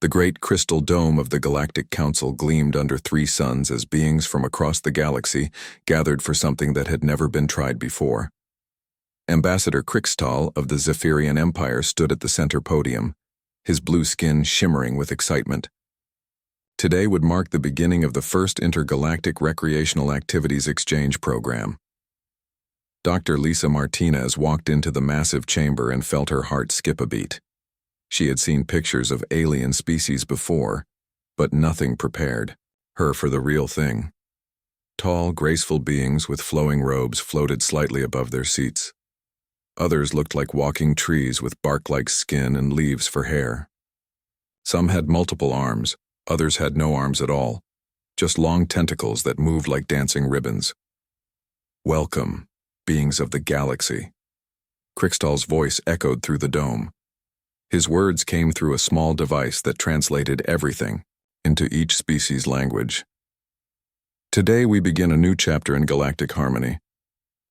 The great crystal dome of the Galactic Council gleamed under three suns as beings from across the galaxy gathered for something that had never been tried before. Ambassador Krixtal of the Zephyrian Empire stood at the center podium, his blue skin shimmering with excitement. Today would mark the beginning of the first intergalactic recreational activities exchange program. Dr. Lisa Martinez walked into the massive chamber and felt her heart skip a beat. She had seen pictures of alien species before, but nothing prepared her for the real thing. Tall, graceful beings with flowing robes floated slightly above their seats. Others looked like walking trees with bark-like skin and leaves for hair. Some had multiple arms, others had no arms at all, just long tentacles that moved like dancing ribbons. "Welcome, beings of the galaxy." Krixtal's voice echoed through the dome. His words came through a small device that translated everything into each species' language. Today we begin a new chapter in galactic harmony.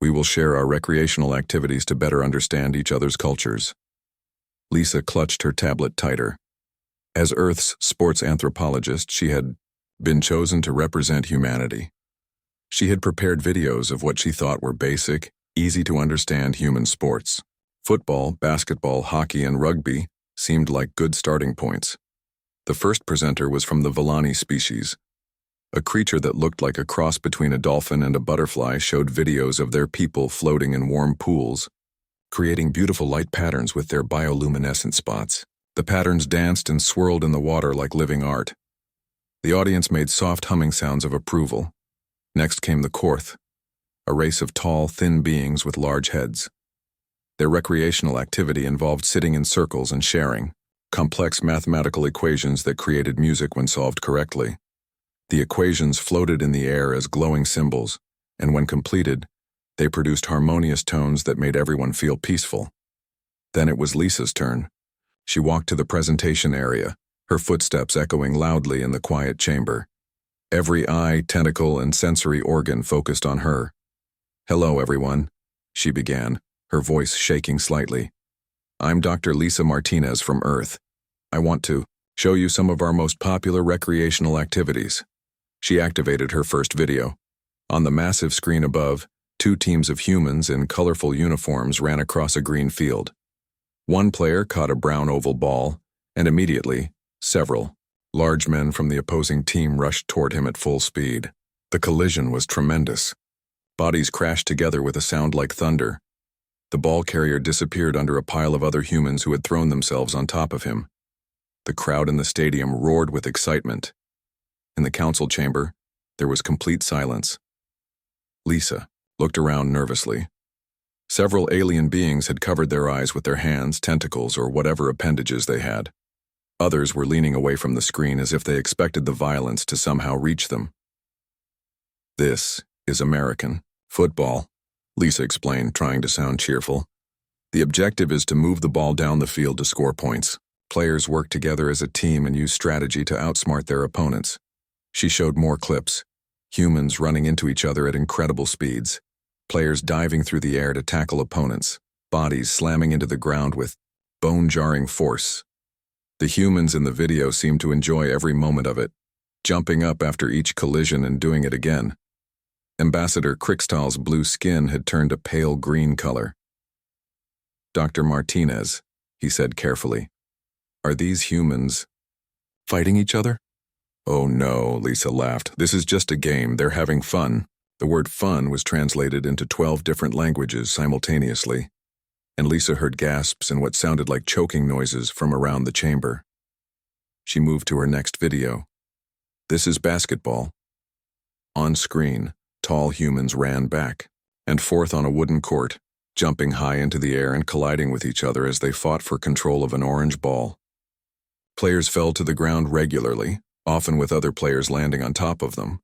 We will share our recreational activities to better understand each other's cultures. Lisa clutched her tablet tighter. As Earth's sports anthropologist, she had been chosen to represent humanity. She had prepared videos of what she thought were basic, easy-to-understand human sports. Football, basketball, hockey, and rugby seemed like good starting points. The first presenter was from the Villani species. A creature that looked like a cross between a dolphin and a butterfly showed videos of their people floating in warm pools, creating beautiful light patterns with their bioluminescent spots. The patterns danced and swirled in the water like living art. The audience made soft humming sounds of approval. Next came the Korth, a race of tall, thin beings with large heads. Their recreational activity involved sitting in circles and sharing complex mathematical equations that created music when solved correctly. The equations floated in the air as glowing symbols, and when completed, they produced harmonious tones that made everyone feel peaceful. Then it was Lisa's turn. She walked to the presentation area, her footsteps echoing loudly in the quiet chamber. Every eye, tentacle, and sensory organ focused on her. "Hello, everyone," she began, her voice shaking slightly. "I'm Dr. Lisa Martinez from Earth. I want to show you some of our most popular recreational activities." She activated her first video. On the massive screen above, two teams of humans in colorful uniforms ran across a green field. One player caught a brown oval ball, and immediately, several large men from the opposing team rushed toward him at full speed. The collision was tremendous. Bodies crashed together with a sound like thunder. The ball carrier disappeared under a pile of other humans who had thrown themselves on top of him. The crowd in the stadium roared with excitement. In the council chamber, there was complete silence. Lisa looked around nervously. Several alien beings had covered their eyes with their hands, tentacles, or whatever appendages they had. Others were leaning away from the screen as if they expected the violence to somehow reach them. "This is American football," Lisa explained, trying to sound cheerful. "The objective is to move the ball down the field to score points. Players work together as a team and use strategy to outsmart their opponents." She showed more clips. Humans running into each other at incredible speeds. Players diving through the air to tackle opponents. Bodies slamming into the ground with bone-jarring force. The humans in the video seemed to enjoy every moment of it, jumping up after each collision and doing it again. Ambassador Krixtal's blue skin had turned a pale green color. "Dr. Martinez," he said carefully, "are these humans fighting each other?" "Oh no," Lisa laughed. "This is just a game. They're having fun." The word fun was translated into 12 different languages simultaneously, and Lisa heard gasps and what sounded like choking noises from around the chamber. She moved to her next video. "This is basketball." On screen, tall humans ran back and forth on a wooden court, jumping high into the air and colliding with each other as they fought for control of an orange ball. Players fell to the ground regularly, often with other players landing on top of them.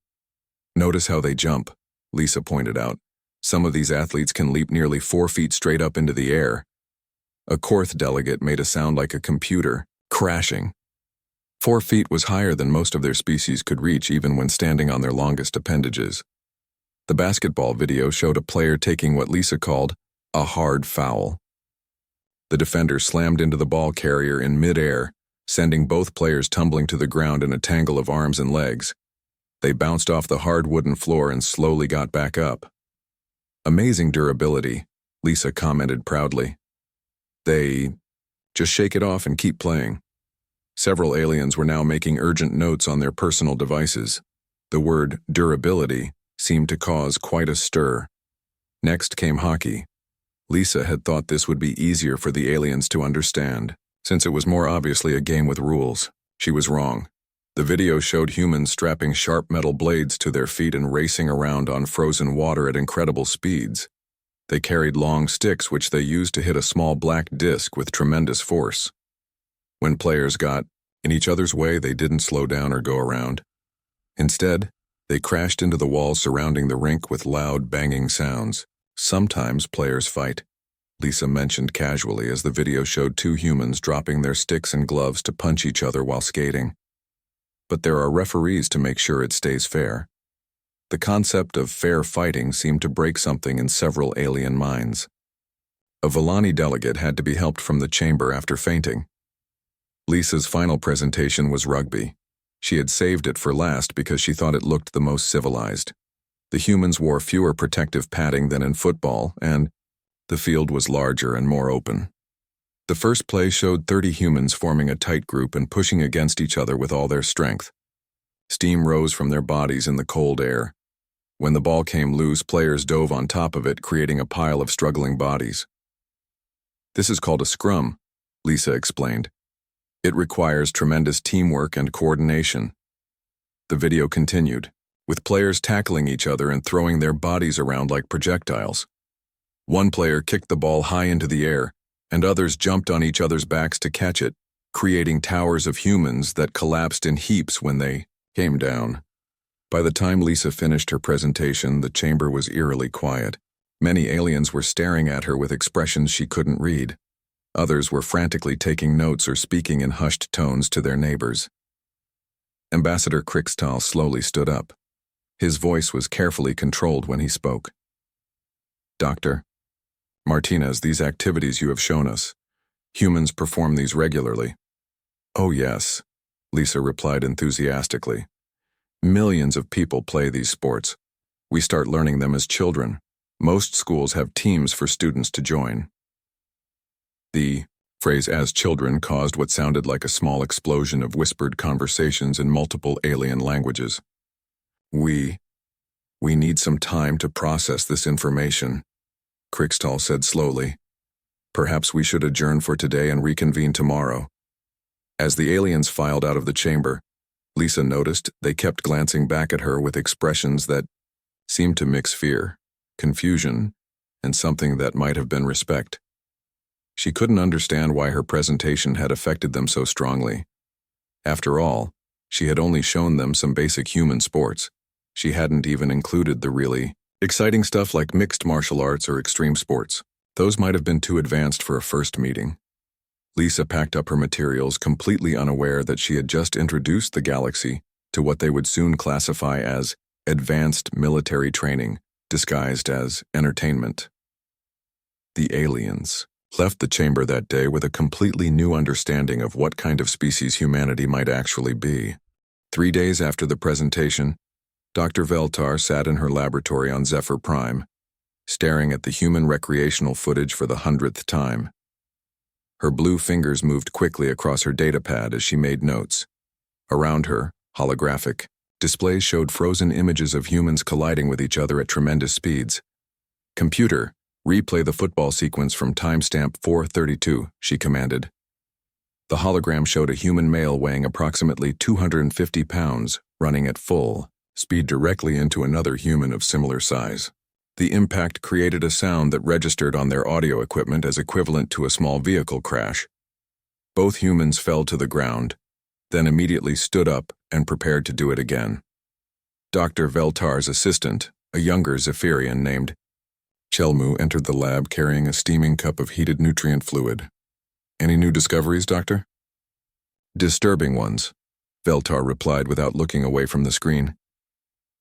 "Notice how they jump," Lisa pointed out. "Some of these athletes can leap nearly 4 feet straight up into the air." A Korth delegate made a sound like a computer crashing. 4 feet was higher than most of their species could reach even when standing on their longest appendages. The basketball video showed a player taking what Lisa called a hard foul. The defender slammed into the ball carrier in mid-air, sending both players tumbling to the ground in a tangle of arms and legs. They bounced off the hard wooden floor and slowly got back up. "Amazing durability," Lisa commented proudly. "They just shake it off and keep playing." Several aliens were now making urgent notes on their personal devices. The word durability seemed to cause quite a stir. Next came hockey. Lisa had thought this would be easier for the aliens to understand, since it was more obviously a game with rules. She was wrong. The video showed humans strapping sharp metal blades to their feet and racing around on frozen water at incredible speeds. They carried long sticks which they used to hit a small black disc with tremendous force. When players got in each other's way, they didn't slow down or go around. Instead, they crashed into the walls surrounding the rink with loud, banging sounds. "Sometimes players fight," Lisa mentioned casually as the video showed two humans dropping their sticks and gloves to punch each other while skating. "But there are referees to make sure it stays fair." The concept of fair fighting seemed to break something in several alien minds. A Villani delegate had to be helped from the chamber after fainting. Lisa's final presentation was rugby. She had saved it for last because she thought it looked the most civilized. The humans wore fewer protective padding than in football, and the field was larger and more open. The first play showed 30 humans forming a tight group and pushing against each other with all their strength. Steam rose from their bodies in the cold air. When the ball came loose, players dove on top of it, creating a pile of struggling bodies. "This is called a scrum," Lisa explained. "It requires tremendous teamwork and coordination." The video continued, with players tackling each other and throwing their bodies around like projectiles. One player kicked the ball high into the air, and others jumped on each other's backs to catch it, creating towers of humans that collapsed in heaps when they came down. By the time Lisa finished her presentation, the chamber was eerily quiet. Many aliens were staring at her with expressions she couldn't read. Others were frantically taking notes or speaking in hushed tones to their neighbors. Ambassador Krixtal slowly stood up. His voice was carefully controlled when he spoke. "Dr. Martinez, these activities you have shown us, humans perform these regularly." "Oh yes," Lisa replied enthusiastically. "Millions of people play these sports. We start learning them as children. Most schools have teams for students to join." The phrase "as children" caused what sounded like a small explosion of whispered conversations in multiple alien languages. We need some time to process this information," Krixtal said slowly. "Perhaps we should adjourn for today and reconvene tomorrow." As the aliens filed out of the chamber, Lisa noticed they kept glancing back at her with expressions that seemed to mix fear, confusion, and something that might have been respect. She couldn't understand why her presentation had affected them so strongly. After all, she had only shown them some basic human sports. She hadn't even included the really exciting stuff like mixed martial arts or extreme sports. Those might have been too advanced for a first meeting. Lisa packed up her materials, completely unaware that she had just introduced the galaxy to what they would soon classify as advanced military training, disguised as entertainment. The aliens left the chamber that day with a completely new understanding of what kind of species humanity might actually be. 3 days after the presentation, Dr. Veltar sat in her laboratory on Zephyr Prime, staring at the human recreational footage for the 100th time. Her blue fingers moved quickly across her datapad as she made notes. Around her, holographic displays showed frozen images of humans colliding with each other at tremendous speeds. "Computer, replay the football sequence from timestamp 432, she commanded. The hologram showed a human male weighing approximately 250 pounds, running at full speed directly into another human of similar size. The impact created a sound that registered on their audio equipment as equivalent to a small vehicle crash. Both humans fell to the ground, then immediately stood up and prepared to do it again. Dr. Veltar's assistant, a younger Zephyrian named Chelmu, entered the lab carrying a steaming cup of heated nutrient fluid. "Any new discoveries, Doctor?" "Disturbing ones," Veltar replied without looking away from the screen.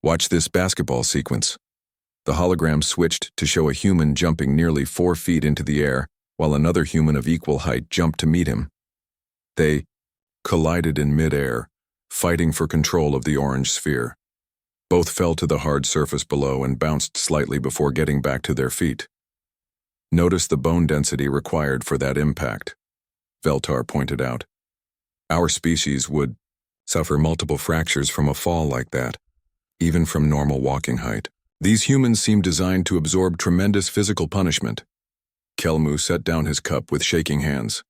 "Watch this basketball sequence." The hologram switched to show a human jumping nearly 4 feet into the air, while another human of equal height jumped to meet him. They collided in mid-air, fighting for control of the orange sphere. Both fell to the hard surface below and bounced slightly before getting back to their feet. Notice the bone density required for that impact, Veltar pointed out. Our species would suffer multiple fractures from a fall like that, even from normal walking height. These humans seem designed to absorb tremendous physical punishment. Kelmu set down his cup with shaking hands.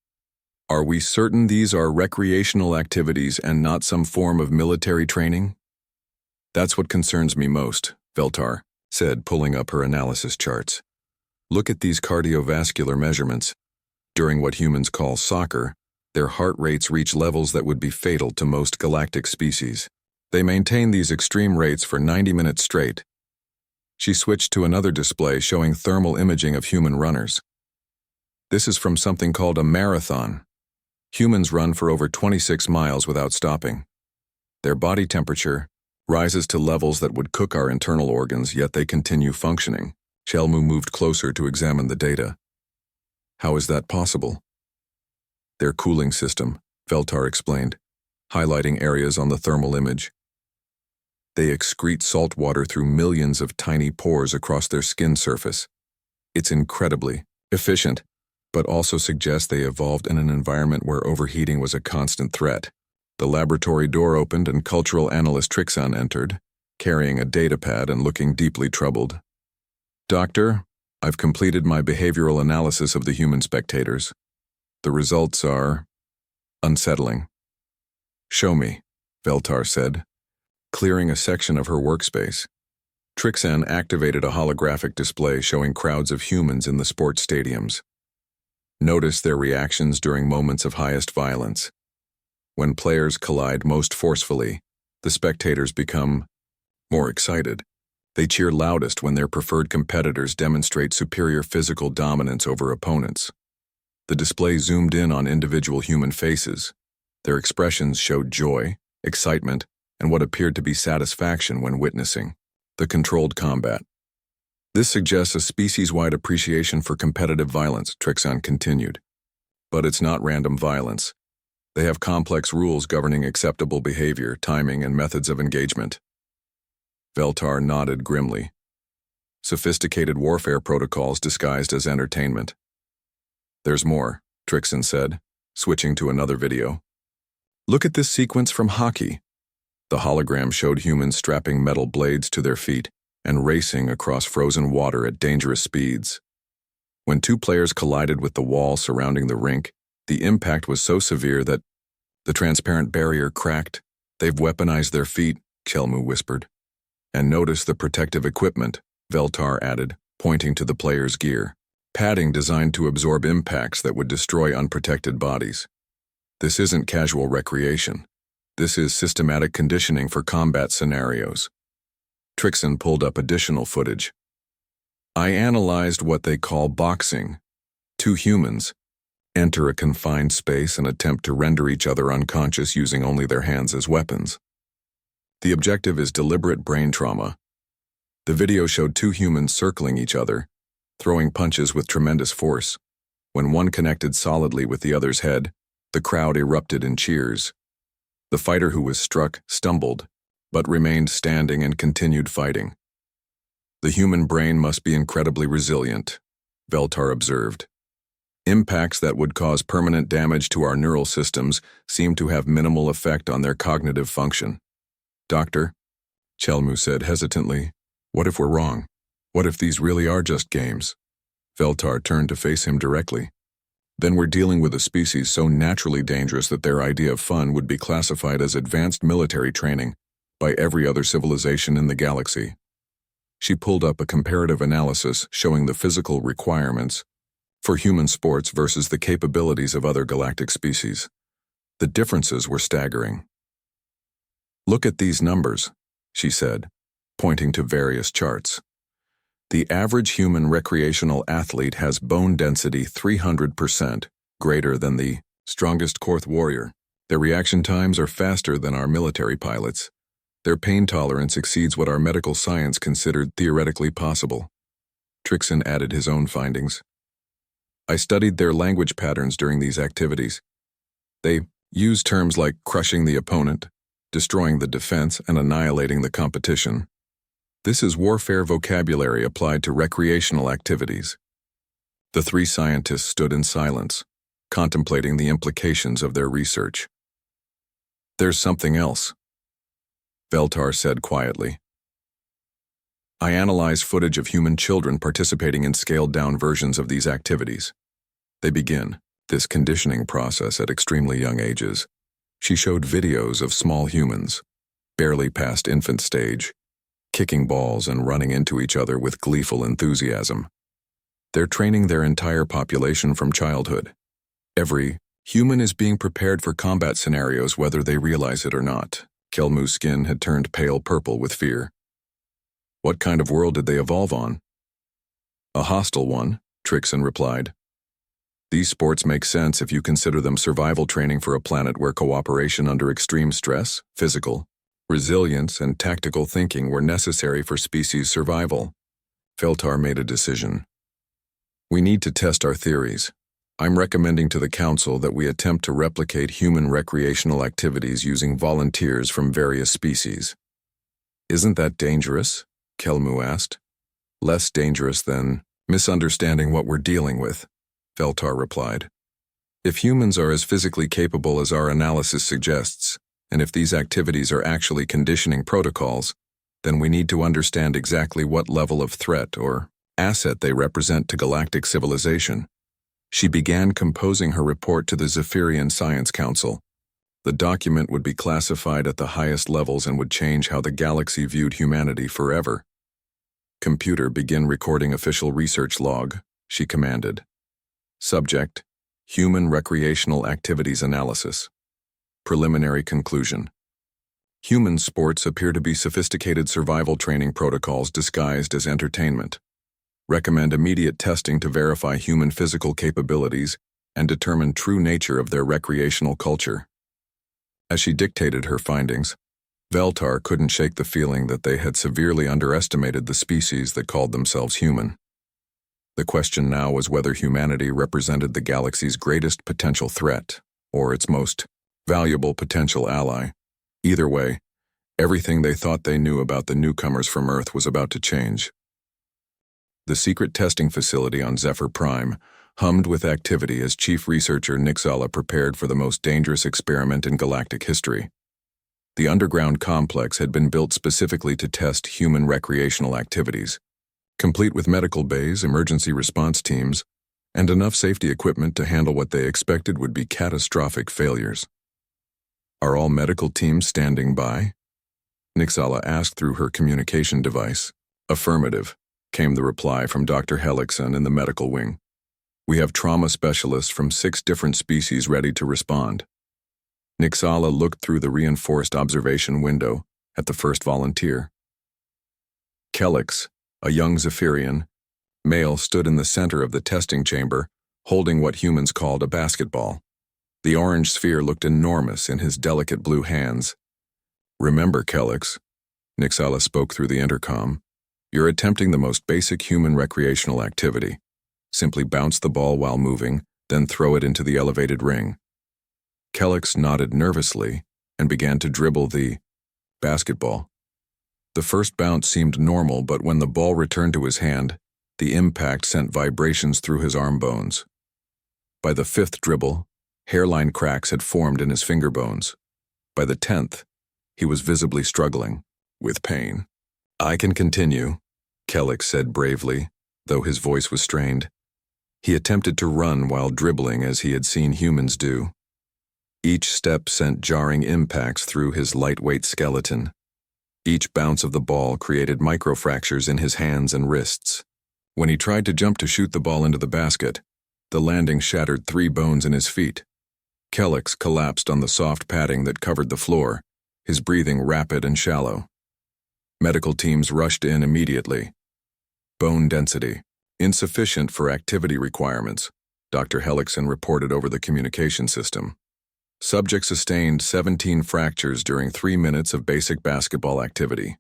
Are we certain these are recreational activities and not some form of military training? That's what concerns me most, Veltar said, pulling up her analysis charts. Look at these cardiovascular measurements. During what humans call soccer, their heart rates reach levels that would be fatal to most galactic species. They maintain these extreme rates for 90 minutes straight. She switched to another display showing thermal imaging of human runners. This is from something called a marathon. Humans run for over 26 miles without stopping. Their body temperature rises to levels that would cook our internal organs, yet they continue functioning. Chelmu moved closer to examine the data. How is that possible? Their cooling system, Veltar explained, highlighting areas on the thermal image. They excrete salt water through millions of tiny pores across their skin surface. It's incredibly efficient, but also suggests they evolved in an environment where overheating was a constant threat. The laboratory door opened and cultural analyst Trixon entered, carrying a datapad and looking deeply troubled. Doctor, I've completed my behavioral analysis of the human spectators. The results are unsettling. Show me, Veltar said, clearing a section of her workspace. Trixon activated a holographic display showing crowds of humans in the sports stadiums. Notice their reactions during moments of highest violence. When players collide most forcefully, the spectators become more excited. They cheer loudest when their preferred competitors demonstrate superior physical dominance over opponents. The display zoomed in on individual human faces. Their expressions showed joy, excitement, and what appeared to be satisfaction when witnessing the controlled combat. This suggests a species-wide appreciation for competitive violence, Trixon continued. But it's not random violence. They have complex rules governing acceptable behavior, timing, and methods of engagement. Veltar nodded grimly. Sophisticated warfare protocols disguised as entertainment. There's more, Trixon said, switching to another video. Look at this sequence from hockey. The hologram showed humans strapping metal blades to their feet and racing across frozen water at dangerous speeds. When two players collided with the wall surrounding the rink, the impact was so severe that the transparent barrier cracked. They've weaponized their feet, Chelmu whispered. And notice the protective equipment, Veltar added, pointing to the player's gear. Padding designed to absorb impacts that would destroy unprotected bodies. This isn't casual recreation. This is systematic conditioning for combat scenarios. Trixon pulled up additional footage. I analyzed what they call boxing. Two humans enter a confined space and attempt to render each other unconscious using only their hands as weapons. The objective is deliberate brain trauma. The video showed two humans circling each other, throwing punches with tremendous force. When one connected solidly with the other's head, the crowd erupted in cheers. The fighter who was struck stumbled, but remained standing and continued fighting. The human brain must be incredibly resilient, Veltar observed. Impacts that would cause permanent damage to our neural systems seem to have minimal effect on their cognitive function. Doctor, Chelmu said hesitantly, what if we're wrong? What if these really are just games? Veltar turned to face him directly. Then we're dealing with a species so naturally dangerous that their idea of fun would be classified as advanced military training by every other civilization in the galaxy. She pulled up a comparative analysis showing the physical requirements for human sports versus the capabilities of other galactic species. The differences were staggering. Look at these numbers, she said, pointing to various charts. The average human recreational athlete has bone density 300% greater than the strongest Korth warrior. Their reaction times are faster than our military pilots. Their pain tolerance exceeds what our medical science considered theoretically possible. Trixon added his own findings. I studied their language patterns during these activities. They Use terms like crushing the opponent, destroying the defense, and annihilating the competition. This is warfare vocabulary applied to recreational activities. The three scientists stood in silence, contemplating the implications of their research. "There's something else," Veltar said quietly. "I analyzed footage of human children participating in scaled-down versions of these activities. They begin this conditioning process at extremely young ages. She showed videos of small humans, barely past infant stage, kicking balls and running into each other with gleeful enthusiasm. They're training their entire population from childhood. Every human is being prepared for combat scenarios whether they realize it or not." Kelmu's skin had turned pale purple with fear. "What kind of world did they evolve on?" "A hostile one," Trixon replied. "These sports make sense if you consider them survival training for a planet where cooperation under extreme stress, physical resilience, and tactical thinking were necessary for species survival." Veltar made a decision. "We need to test our theories. I'm recommending to the Council that we attempt to replicate human recreational activities using volunteers from various species." "Isn't that dangerous?" Kelmu asked. "Less dangerous than misunderstanding what we're dealing with," Veltar replied. "If humans are as physically capable as our analysis suggests, and if these activities are actually conditioning protocols, then we need to understand exactly what level of threat or asset they represent to galactic civilization." She began composing her report to the Zephyrian Science Council. The document would be classified at the highest levels and would change how the galaxy viewed humanity forever. "Computer, begin recording official research log," she commanded. Subject: Human Recreational Activities Analysis. Preliminary conclusion. Human sports appear to be sophisticated survival training protocols disguised as entertainment. Recommend immediate testing to verify human physical capabilities and determine true nature of their recreational culture. As she dictated her findings, Veltar couldn't shake the feeling that they had severely underestimated the species that called themselves human. The question now was whether humanity represented the galaxy's greatest potential threat, or its most valuable potential ally. Either way, everything they thought they knew about the newcomers from Earth was about to change. The secret testing facility on Zephyr Prime hummed with activity as chief researcher Nixala prepared for the most dangerous experiment in galactic history. The underground complex had been built specifically to test human recreational activities, complete with medical bays, emergency response teams, and enough safety equipment to handle what they expected would be catastrophic failures. "Are all medical teams standing by?" Nixala asked through her communication device. "Affirmative," came the reply from Dr. Hellickson in the medical wing. "We have trauma specialists from 6 different species ready to respond." Nixala looked through the reinforced observation window at the first volunteer. Kellix, a young Zephyrian male, stood in the center of the testing chamber, holding what humans called a basketball. The orange sphere looked enormous in his delicate blue hands. "Remember, Kellix," Nixala spoke through the intercom, "you're attempting the most basic human recreational activity. Simply bounce the ball while moving, then throw it into the elevated ring." Kellix nodded nervously and began to dribble the basketball. The first bounce seemed normal, but when the ball returned to his hand, the impact sent vibrations through his arm bones. By the 5th dribble, hairline cracks had formed in his finger bones. By the 10th, he was visibly struggling with pain. "I can continue," Kellix said bravely, though his voice was strained. He attempted to run while dribbling as he had seen humans do. Each step sent jarring impacts through his lightweight skeleton. Each bounce of the ball created microfractures in his hands and wrists. When he tried to jump to shoot the ball into the basket, the landing shattered 3 bones in his feet. Kellix collapsed on the soft padding that covered the floor, his breathing rapid and shallow. Medical teams rushed in immediately. "Bone density insufficient for activity requirements," Dr. Hellickson reported over the communication system. "Subject sustained 17 fractures during 3 minutes of basic basketball activity."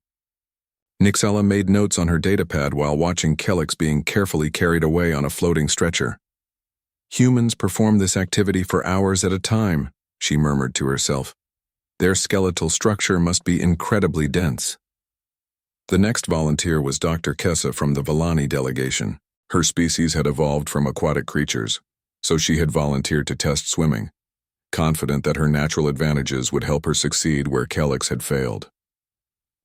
Nixala made notes on her datapad while watching Kellix being carefully carried away on a floating stretcher. "Humans perform this activity for hours at a time," she murmured to herself. Their skeletal structure must be incredibly dense. The next volunteer was Dr. Kessa from the Villani delegation. Her species had evolved from aquatic creatures, so she had volunteered to test swimming, confident that her natural advantages would help her succeed where Kellex had failed.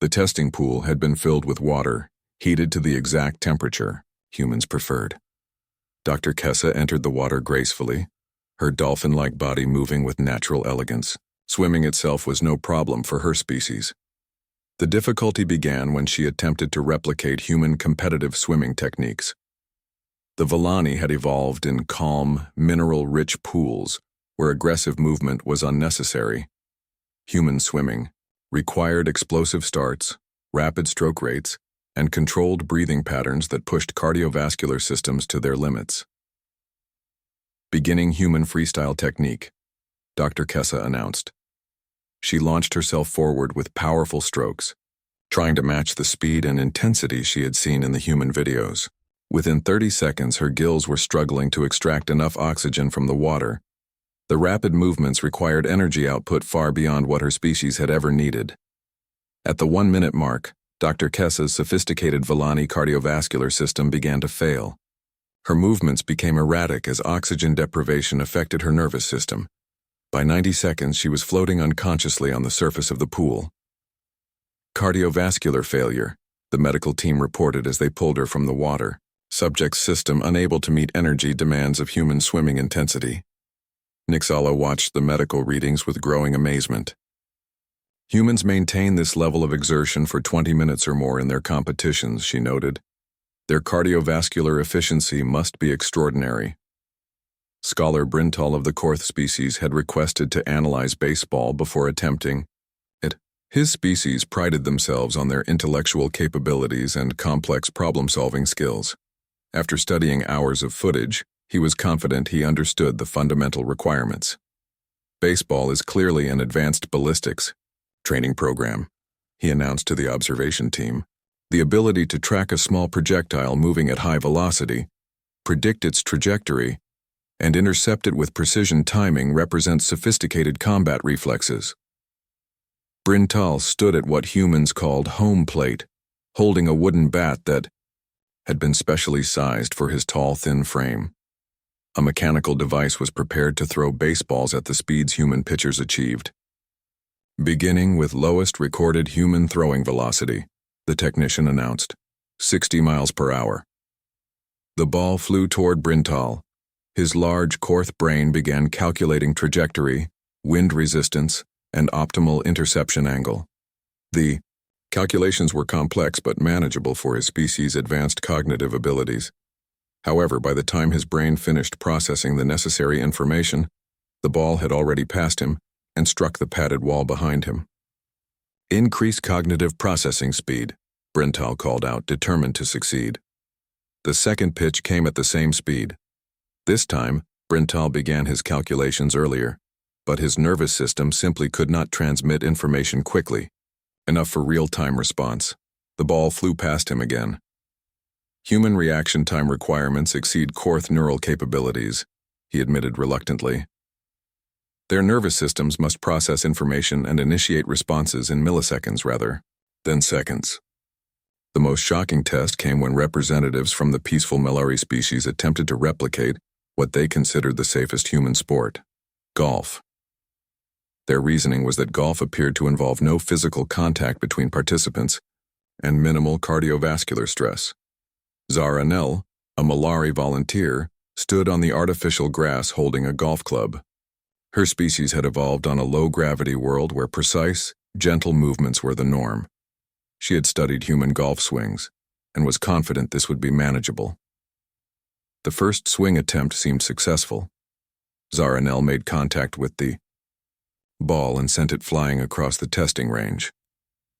The testing pool had been filled with water, heated to the exact temperature humans preferred. Dr. Kessa entered the water gracefully, her dolphin-like body moving with natural elegance. Swimming itself was no problem for her species. The difficulty began when she attempted to replicate human competitive swimming techniques. The Villani had evolved in calm, mineral-rich pools where aggressive movement was unnecessary. Human swimming required explosive starts, rapid stroke rates, and controlled breathing patterns that pushed cardiovascular systems to their limits. Beginning human freestyle technique, Dr. Kessa announced. She launched herself forward with powerful strokes, trying to match the speed and intensity she had seen in the human videos. Within 30 seconds, her gills were struggling to extract enough oxygen from the water. The rapid movements required energy output far beyond what her species had ever needed. At the 1-minute mark, Dr. Kessa's sophisticated Villani cardiovascular system began to fail. Her movements became erratic as oxygen deprivation affected her nervous system. By 90 seconds, she was floating unconsciously on the surface of the pool. Cardiovascular failure, the medical team reported as they pulled her from the water. Subject's system unable to meet energy demands of human swimming intensity. Nixala watched the medical readings with growing amazement. Humans maintain this level of exertion for 20 minutes or more in their competitions, she noted. Their cardiovascular efficiency must be extraordinary. Scholar Brintal of the Korth species had requested to analyze baseball before attempting it. His species prided themselves on their intellectual capabilities and complex problem-solving skills. After studying hours of footage, he was confident he understood the fundamental requirements. Baseball is clearly an advanced ballistics training program, he announced to the observation team. The ability to track a small projectile moving at high velocity, predict its trajectory, and intercept it with precision timing represents sophisticated combat reflexes. Brintal stood at what humans called home plate, holding a wooden bat that had been specially sized for his tall, thin frame. A mechanical device was prepared to throw baseballs at the speeds human pitchers achieved. Beginning with lowest recorded human throwing velocity, the technician announced, 60 miles per hour. The ball flew toward Brintal. His large Korth brain began calculating trajectory, wind resistance, and optimal interception angle. The calculations were complex but manageable for his species' advanced cognitive abilities. However, by the time his brain finished processing the necessary information, the ball had already passed him and struck the padded wall behind him. Increase cognitive processing speed, Brintal called out, determined to succeed. The second pitch came at the same speed. This time, Brintal began his calculations earlier, but his nervous system simply could not transmit information quickly, enough for real-time response. The ball flew past him again. Human reaction time requirements exceed Korth neural capabilities, he admitted reluctantly. Their nervous systems must process information and initiate responses in milliseconds rather than seconds. The most shocking test came when representatives from the peaceful Melari species attempted to replicate what they considered the safest human sport, golf. Their reasoning was that golf appeared to involve no physical contact between participants and minimal cardiovascular stress. Zara Nell, a Melari volunteer, stood on the artificial grass holding a golf club. Her species had evolved on a low-gravity world where precise, gentle movements were the norm. She had studied human golf swings and was confident this would be manageable. The first swing attempt seemed successful. Zara Nell made contact with the ball and sent it flying across the testing range.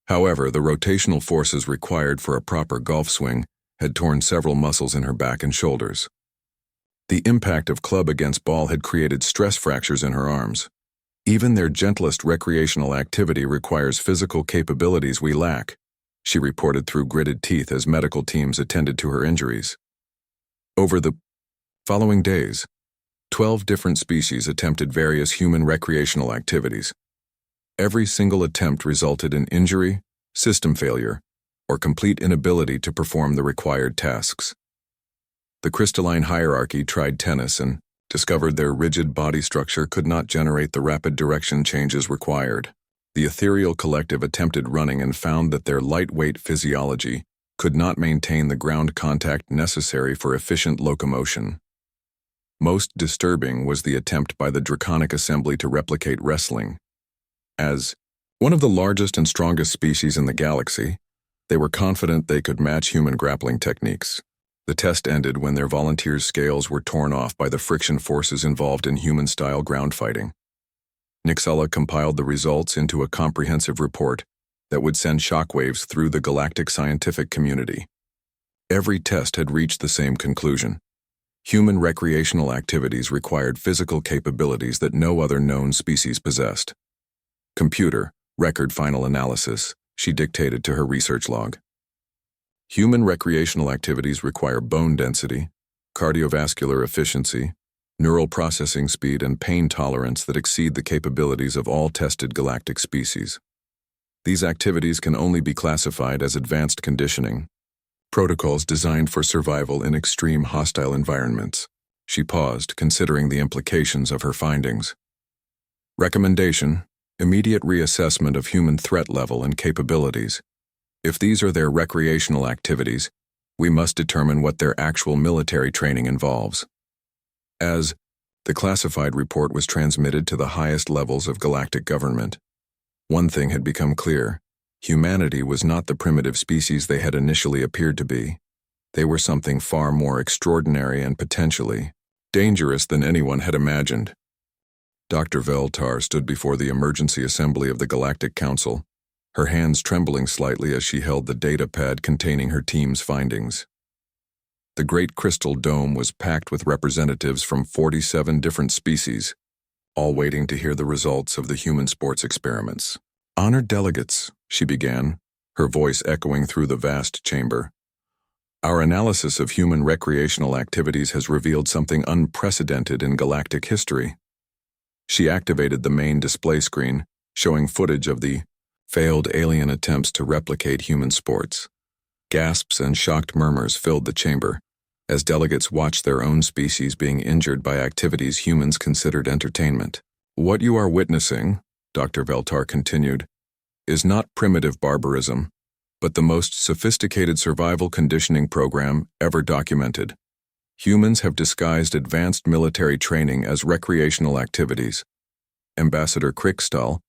However, the rotational forces required for a proper golf swing had torn several muscles in her back and shoulders. The impact of club against ball had created stress fractures in her arms. Even their gentlest recreational activity requires physical capabilities we lack, she reported through gritted teeth as medical teams attended to her injuries. Over the following days, 12 different species attempted various human recreational activities. Every single attempt resulted in injury, system failure, or complete inability to perform the required tasks. The crystalline hierarchy tried tennis and discovered their rigid body structure could not generate the rapid direction changes required. The ethereal collective attempted running and found that their lightweight physiology could not maintain the ground contact necessary for efficient locomotion. Most disturbing was the attempt by the Draconic Assembly to replicate wrestling. As one of the largest and strongest species in the galaxy, they were confident they could match human grappling techniques. The test ended when their volunteers' scales were torn off by the friction forces involved in human-style ground fighting. Nixala compiled the results into a comprehensive report that would send shockwaves through the galactic scientific community. Every test had reached the same conclusion. Human recreational activities required physical capabilities that no other known species possessed. Computer, record final analysis, she dictated to her research log. Human recreational activities require bone density, cardiovascular efficiency, neural processing speed, and pain tolerance that exceed the capabilities of all tested galactic species. These activities can only be classified as advanced conditioning, protocols designed for survival in extreme hostile environments. She paused, considering the implications of her findings. Recommendation: immediate reassessment of human threat level and capabilities. If these are their recreational activities, we must determine what their actual military training involves. As the classified report was transmitted to the highest levels of galactic government, one thing had become clear: humanity was not the primitive species they had initially appeared to be. They were something far more extraordinary and potentially dangerous than anyone had imagined. Dr. Veltar stood before the emergency assembly of the Galactic Council, her hands trembling slightly as she held the data pad containing her team's findings. The great crystal dome was packed with representatives from 47 different species, all waiting to hear the results of the human sports experiments. "Honored delegates," she began, her voice echoing through the vast chamber. "Our analysis of human recreational activities has revealed something unprecedented in galactic history." She activated the main display screen, showing footage of the failed alien attempts to replicate human sports. Gasps and shocked murmurs filled the chamber as delegates watched their own species being injured by activities humans considered entertainment. "What you are witnessing," Dr. Veltar continued, "is not primitive barbarism, but the most sophisticated survival conditioning program ever documented. Humans have disguised advanced military training as recreational activities." Ambassador Krickstall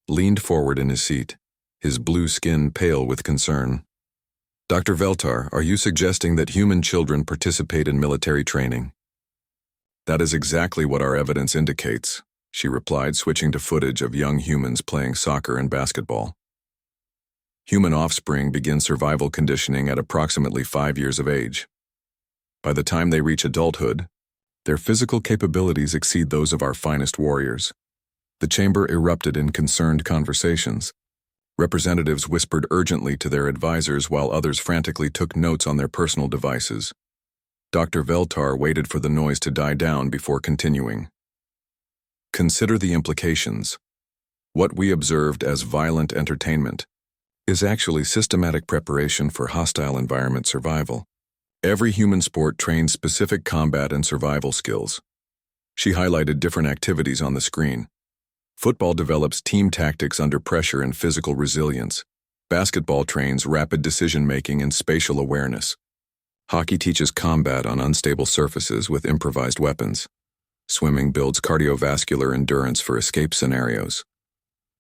leaned forward in his seat, his blue skin pale with concern. "Dr. Veltar, are you suggesting that human children participate in military training?" "That is exactly what our evidence indicates," she replied, switching to footage of young humans playing soccer and basketball. Human offspring begin survival conditioning at approximately 5 years of age. By the time they reach adulthood, their physical capabilities exceed those of our finest warriors. The chamber erupted in concerned conversations. Representatives whispered urgently to their advisors while others frantically took notes on their personal devices. Dr. Veltar waited for the noise to die down before continuing. "Consider the implications. What we observed as violent entertainment is actually systematic preparation for hostile environment survival. Every human sport trains specific combat and survival skills." She highlighted different activities on the screen. Football develops team tactics under pressure and physical resilience. Basketball trains rapid decision-making and spatial awareness. Hockey teaches combat on unstable surfaces with improvised weapons. Swimming builds cardiovascular endurance for escape scenarios.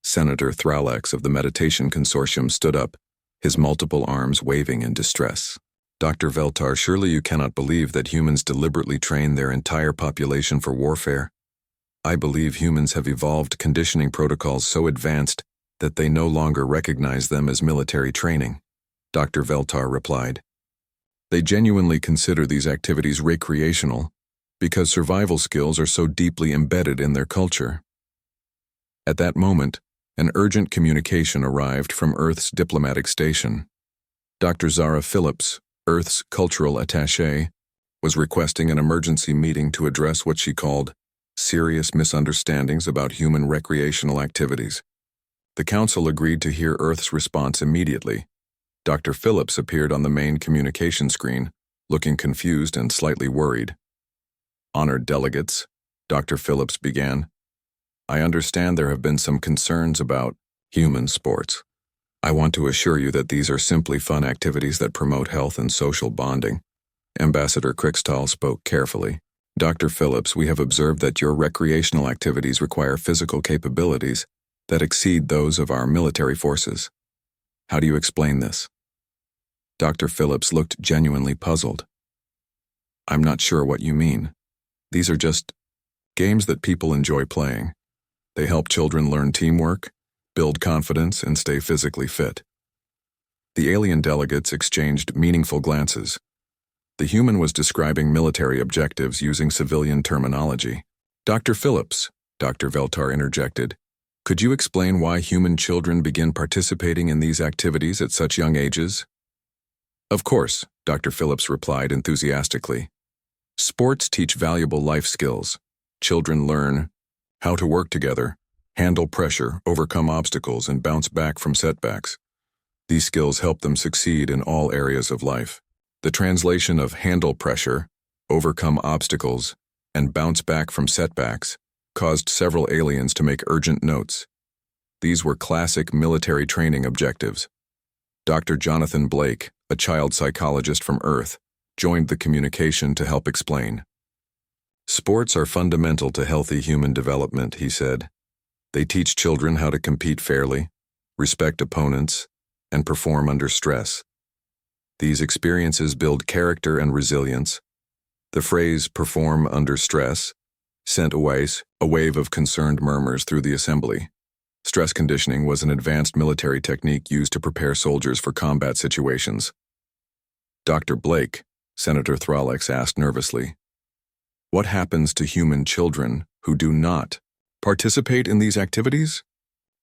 Senator Thralax of the Meditation Consortium stood up, his multiple arms waving in distress. "Dr. Veltar, surely you cannot believe that humans deliberately train their entire population for warfare? I believe humans have evolved conditioning protocols so advanced that they no longer recognize them as military training," Dr. Veltar replied. "They genuinely consider these activities recreational because survival skills are so deeply embedded in their culture." At that moment, an urgent communication arrived from Earth's diplomatic station. Dr. Zara Phillips, Earth's cultural attaché, was requesting an emergency meeting to address what she called serious misunderstandings about human recreational activities. The council agreed to hear Earth's response immediately. Dr. Phillips appeared on the main communication screen, looking confused and slightly worried. "Honored delegates," Dr. Phillips began, "I understand there have been some concerns about human sports. I want to assure you that these are simply fun activities that promote health and social bonding." Ambassador Crickstall spoke carefully. "Dr. Phillips, we have observed that your recreational activities require physical capabilities that exceed those of our military forces. How do you explain this?" Dr. Phillips looked genuinely puzzled. "I'm not sure what you mean. These are just games that people enjoy playing. They help children learn teamwork, build confidence, and stay physically fit." The alien delegates exchanged meaningful glances. The human was describing military objectives using civilian terminology. "Dr. Phillips," Dr. Veltar interjected, "could you explain why human children begin participating in these activities at such young ages?" "Of course," Dr. Phillips replied enthusiastically. "Sports teach valuable life skills. Children learn how to work together, handle pressure, overcome obstacles, and bounce back from setbacks. These skills help them succeed in all areas of life." The translation of handle pressure, overcome obstacles, and bounce back from setbacks caused several aliens to make urgent notes. These were classic military training objectives. Dr. Jonathan Blake, a child psychologist from Earth, joined the communication to help explain. "Sports are fundamental to healthy human development," he said. "They teach children how to compete fairly, respect opponents, and perform under stress. These experiences build character and resilience." The phrase "perform under stress" sent a wave of concerned murmurs through the assembly. Stress conditioning was an advanced military technique used to prepare soldiers for combat situations. "Dr. Blake," Senator Thralex asked nervously, "what happens to human children who do not participate in these activities?"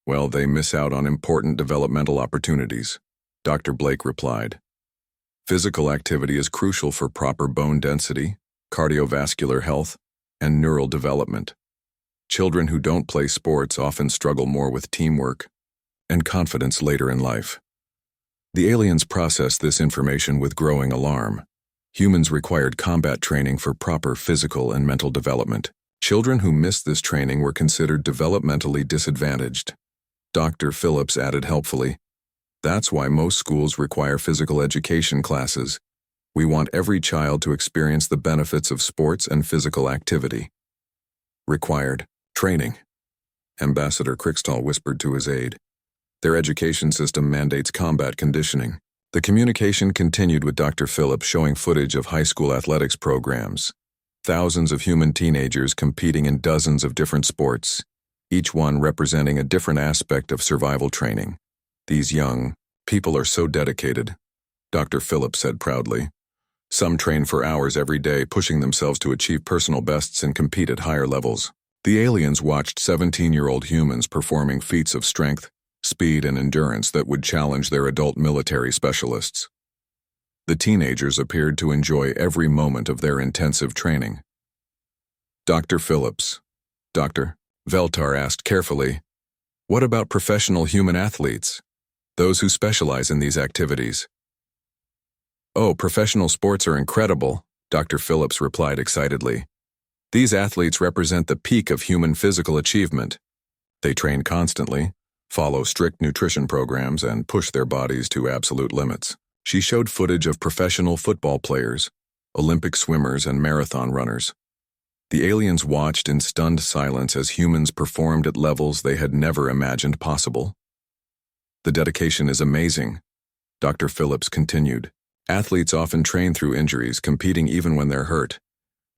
"Well, they miss out on important developmental opportunities," Dr. Blake replied. "Physical activity is crucial for proper bone density, cardiovascular health, and neural development. Children who don't play sports often struggle more with teamwork and confidence later in life." The aliens processed this information with growing alarm. Humans required combat training for proper physical and mental development. Children who missed this training were considered developmentally disadvantaged. Dr. Phillips added helpfully, "That's why most schools require physical education classes. We want every child to experience the benefits of sports and physical activity." "Required training," Ambassador Crickstall whispered to his aide. "Their education system mandates combat conditioning." The communication continued with Dr. Phillips showing footage of high school athletics programs. Thousands of human teenagers competing in dozens of different sports, each one representing a different aspect of survival training. "These young people are so dedicated," Dr. Phillips said proudly. "Some train for hours every day, pushing themselves to achieve personal bests and compete at higher levels." The aliens watched 17-year-old humans performing feats of strength, speed, and endurance that would challenge their adult military specialists. The teenagers appeared to enjoy every moment of their intensive training. "Dr. Phillips," Dr. Veltar asked carefully, "what about professional human athletes? Those who specialize in these activities?" "Oh, professional sports are incredible," Dr. Phillips replied excitedly. "These athletes represent the peak of human physical achievement. They train constantly, follow strict nutrition programs, and push their bodies to absolute limits." She showed footage of professional football players, Olympic swimmers, and marathon runners. The aliens watched in stunned silence as humans performed at levels they had never imagined possible. "The dedication is amazing," Dr. Phillips continued. "Athletes often train through injuries, competing even when they're hurt.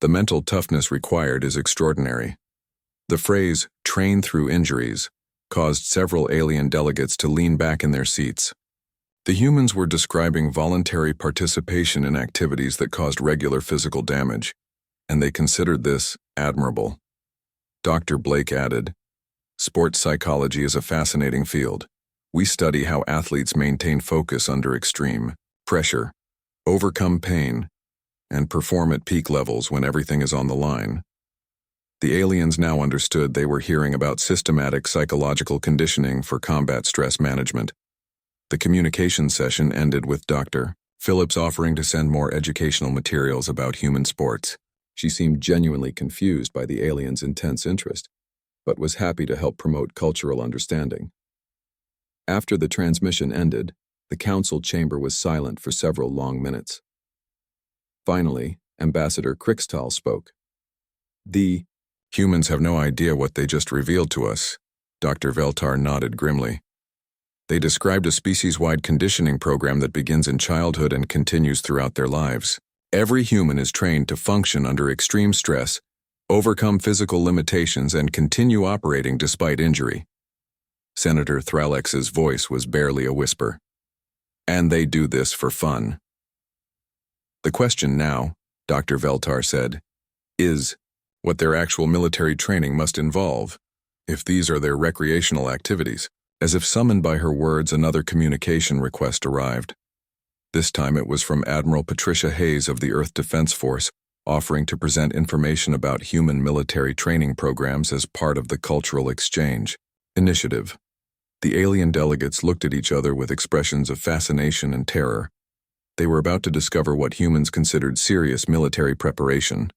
The mental toughness required is extraordinary." The phrase, "train through injuries," caused several alien delegates to lean back in their seats. The humans were describing voluntary participation in activities that caused regular physical damage, and they considered this admirable. Dr. Blake added, "Sports psychology is a fascinating field. We study how athletes maintain focus under extreme pressure, overcome pain, and perform at peak levels when everything is on the line. The aliens now understood they were hearing about systematic psychological conditioning for combat stress management. The communication session ended with Dr. Phillips offering to send more educational materials about human sports. She seemed genuinely confused by the aliens' intense interest, but was happy to help promote cultural understanding. After the transmission ended, the council chamber was silent for several long minutes. Finally, Ambassador Krikstal spoke. "The humans have no idea what they just revealed to us." Dr. Veltar nodded grimly. "They described a species-wide conditioning program that begins in childhood and continues throughout their lives. Every human is trained to function under extreme stress, overcome physical limitations, and continue operating despite injury." Senator Thralex's voice was barely a whisper. "And they do this for fun." "The question now," Dr. Veltar said, "is what their actual military training must involve, if these are their recreational activities." As if summoned by her words, another communication request arrived. This time it was from Admiral Patricia Hayes of the Earth Defense Force, offering to present information about human military training programs as part of the Cultural Exchange Initiative. The alien delegates looked at each other with expressions of fascination and terror. They were about to discover what humans considered serious military preparation.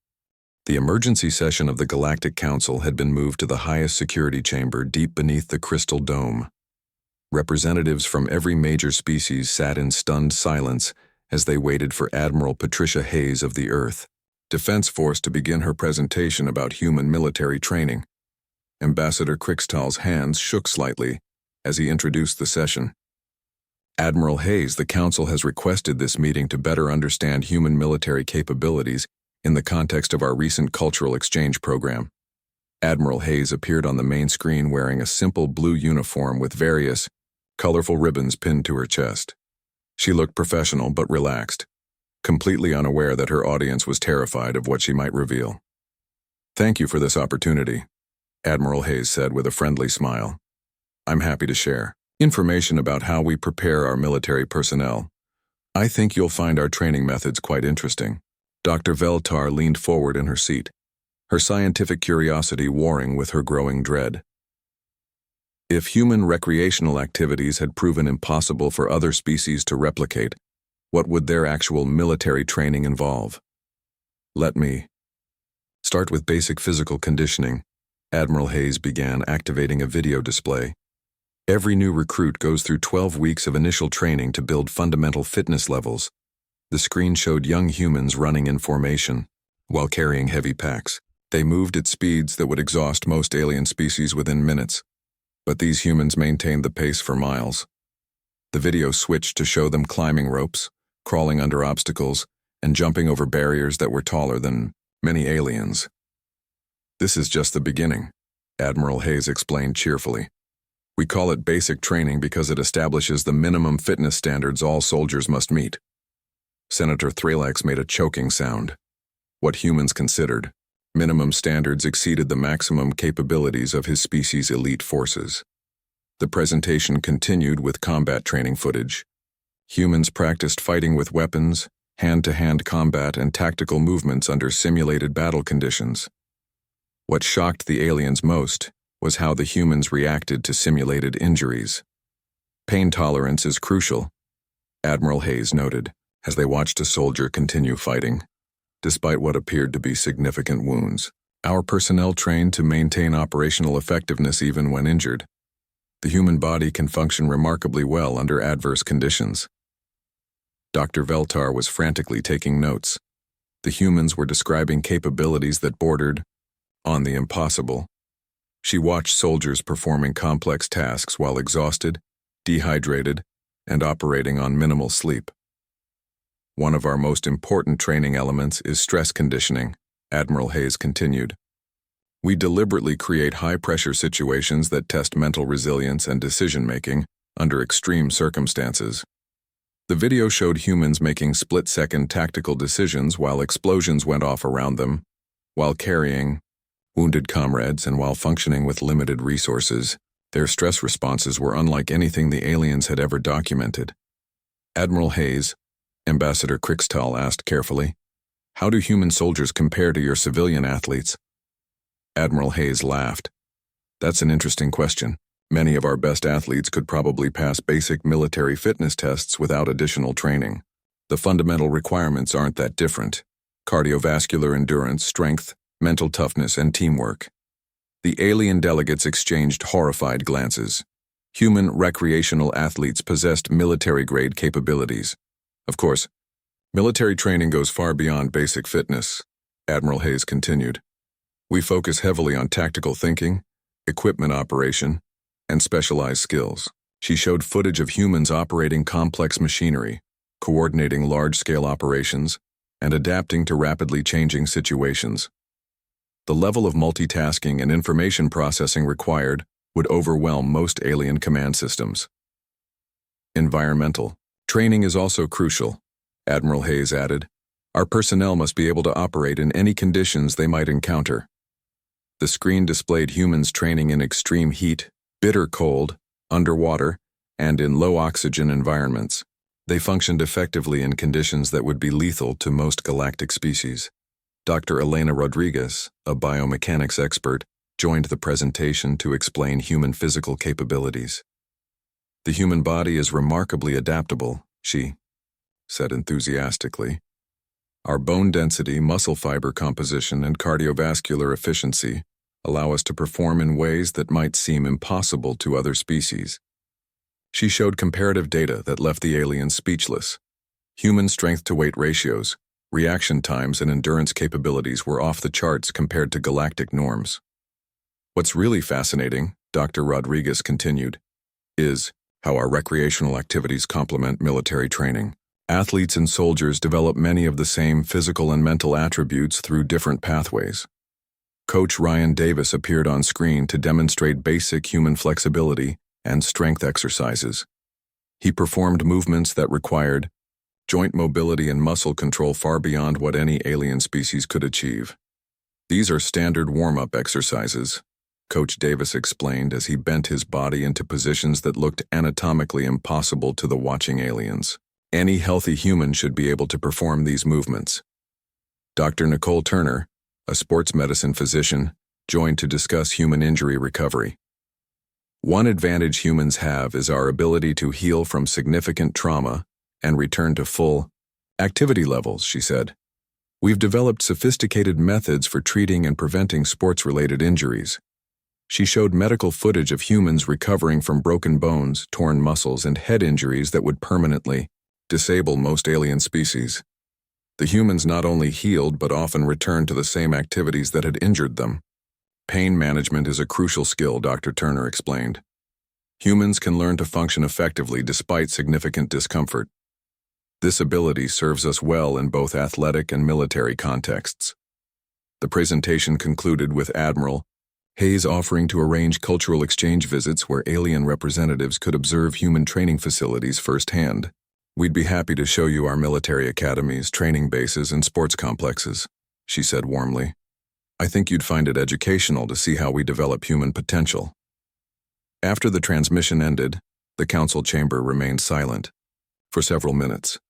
The emergency session of the Galactic Council had been moved to the highest security chamber deep beneath the crystal dome. Representatives from every major species sat in stunned silence as they waited for Admiral Patricia Hayes of the Earth Defense Force to begin her presentation about human military training. Ambassador Krikstal's hands shook slightly as he introduced the session. "Admiral Hayes, the Council has requested this meeting to better understand human military capabilities in the context of our recent cultural exchange program." Admiral Hayes appeared on the main screen wearing a simple blue uniform with various, colorful ribbons pinned to her chest. She looked professional but relaxed, completely unaware that her audience was terrified of what she might reveal. "Thank you for this opportunity," Admiral Hayes said with a friendly smile. "I'm happy to share information about how we prepare our military personnel. I think you'll find our training methods quite interesting." Dr. Veltar leaned forward in her seat, her scientific curiosity warring with her growing dread. If human recreational activities had proven impossible for other species to replicate, what would their actual military training involve? "Let me start with basic physical conditioning." Admiral Hayes began activating a video display. Every new recruit goes through 12 weeks of initial training to build fundamental fitness levels. The screen showed young humans running in formation while carrying heavy packs. They moved at speeds that would exhaust most alien species within minutes, but these humans maintained the pace for miles. The video switched to show them climbing ropes, crawling under obstacles, and jumping over barriers that were taller than many aliens. "This is just the beginning," Admiral Hayes explained cheerfully. "We call it basic training because it establishes the minimum fitness standards all soldiers must meet." Senator Thralex made a choking sound. What humans considered minimum standards exceeded the maximum capabilities of his species' elite forces. The presentation continued with combat training footage. Humans practiced fighting with weapons, hand-to-hand combat, and tactical movements under simulated battle conditions. What shocked the aliens most was how the humans reacted to simulated injuries. "Pain tolerance is crucial," Admiral Hayes noted, as they watched a soldier continue fighting, despite what appeared to be significant wounds. "Our personnel trained to maintain operational effectiveness even when injured. The human body can function remarkably well under adverse conditions." Dr. Veltar was frantically taking notes. The humans were describing capabilities that bordered on the impossible. She watched soldiers performing complex tasks while exhausted, dehydrated, and operating on minimal sleep. "One of our most important training elements is stress conditioning," Admiral Hayes continued. "We deliberately create high-pressure situations that test mental resilience and decision-making under extreme circumstances." The video showed humans making split-second tactical decisions while explosions went off around them, while carrying wounded comrades, and while functioning with limited resources. Their stress responses were unlike anything the aliens had ever documented. "Admiral Hayes," Ambassador Krikstal asked carefully, How do human soldiers compare to your civilian athletes? Admiral Hayes laughed. That's an interesting question. Many of our best athletes could probably pass basic military fitness tests without additional training. The fundamental requirements aren't that different: cardiovascular endurance, strength, mental toughness, and teamwork. The alien delegates exchanged horrified glances. Human recreational athletes possessed military-grade capabilities. Of course, military training goes far beyond basic fitness, Admiral Hayes continued. We focus heavily on tactical thinking, equipment operation, and specialized skills. She showed footage of humans operating complex machinery, coordinating large-scale operations, and adapting to rapidly changing situations. The level of multitasking and information processing required would overwhelm most alien command systems. Environmental training is also crucial, Admiral Hayes added. Our personnel must be able to operate in any conditions they might encounter. The screen displayed humans training in extreme heat, bitter cold, underwater, and in low-oxygen environments. They functioned effectively in conditions that would be lethal to most galactic species. Dr. Elena Rodriguez, a biomechanics expert, joined the presentation to explain human physical capabilities. The human body is remarkably adaptable, she said enthusiastically. Our bone density, muscle fiber composition, and cardiovascular efficiency allow us to perform in ways that might seem impossible to other species. She showed comparative data that left the aliens speechless. Human strength-to-weight ratios, reaction times, and endurance capabilities were off the charts compared to galactic norms. What's really fascinating, Dr. Rodriguez continued, is how our recreational activities complement military training. Athletes and soldiers develop many of the same physical and mental attributes through different pathways. Coach Ryan Davis appeared on screen to demonstrate basic human flexibility and strength exercises. He performed movements that required joint mobility and muscle control far beyond what any alien species could achieve. These are standard warm-up exercises, Coach Davis explained as he bent his body into positions that looked anatomically impossible to the watching aliens. Any healthy human should be able to perform these movements. Dr. Nicole Turner, a sports medicine physician, joined to discuss human injury recovery. One advantage humans have is our ability to heal from significant trauma and return to full activity levels, she said. We've developed sophisticated methods for treating and preventing sports-related injuries. She showed medical footage of humans recovering from broken bones, torn muscles, and head injuries that would permanently disable most alien species. The humans not only healed but often returned to the same activities that had injured them. Pain management is a crucial skill, Dr. Turner explained. Humans can learn to function effectively despite significant discomfort. This ability serves us well in both athletic and military contexts. The presentation concluded with Admiral Hayes offering to arrange cultural exchange visits where alien representatives could observe human training facilities firsthand. We'd be happy to show you our military academies, training bases, and sports complexes, she said warmly. I think you'd find it educational to see how we develop human potential. After the transmission ended, the council chamber remained silent for several minutes.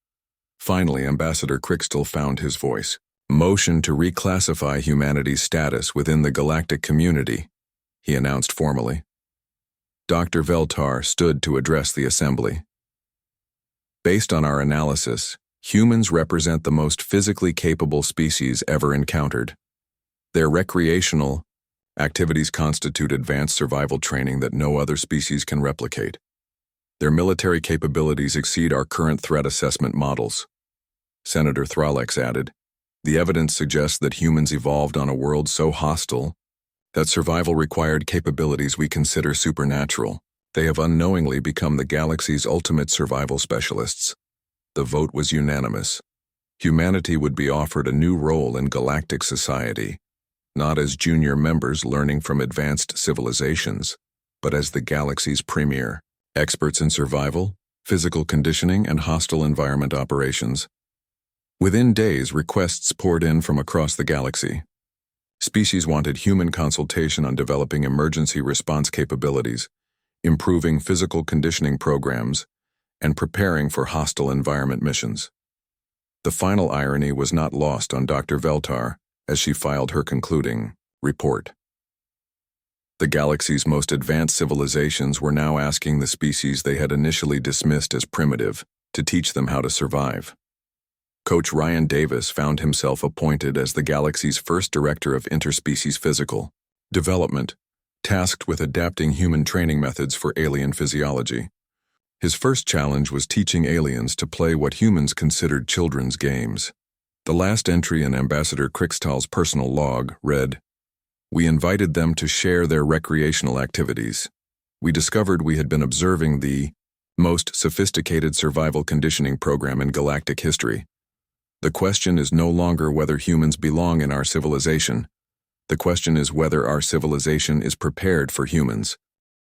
Finally, Ambassador Crixtel found his voice. Motion to reclassify humanity's status within the galactic community, he announced formally. Dr. Veltar stood to address the assembly. Based on our analysis, humans represent the most physically capable species ever encountered. Their recreational activities constitute advanced survival training that no other species can replicate. Their military capabilities exceed our current threat assessment models. Senator Thralex added, the evidence suggests that humans evolved on a world so hostile that survival required capabilities we consider supernatural. They have unknowingly become the galaxy's ultimate survival specialists. The vote was unanimous. Humanity would be offered a new role in galactic society, not as junior members learning from advanced civilizations, but as the galaxy's premier experts in survival, physical conditioning, and hostile environment operations. Within days, requests poured in from across the galaxy. Species wanted human consultation on developing emergency response capabilities, improving physical conditioning programs, and preparing for hostile environment missions. The final irony was not lost on Dr. Veltar as she filed her concluding report. The galaxy's most advanced civilizations were now asking the species they had initially dismissed as primitive to teach them how to survive. Coach Ryan Davis found himself appointed as the galaxy's first director of interspecies physical development, tasked with adapting human training methods for alien physiology. His first challenge was teaching aliens to play what humans considered children's games. The last entry in Ambassador Crickstall's personal log read, "We invited them to share their recreational activities. We discovered we had been observing the most sophisticated survival conditioning program in galactic history. The question is no longer whether humans belong in our civilization. The question is whether our civilization is prepared for humans.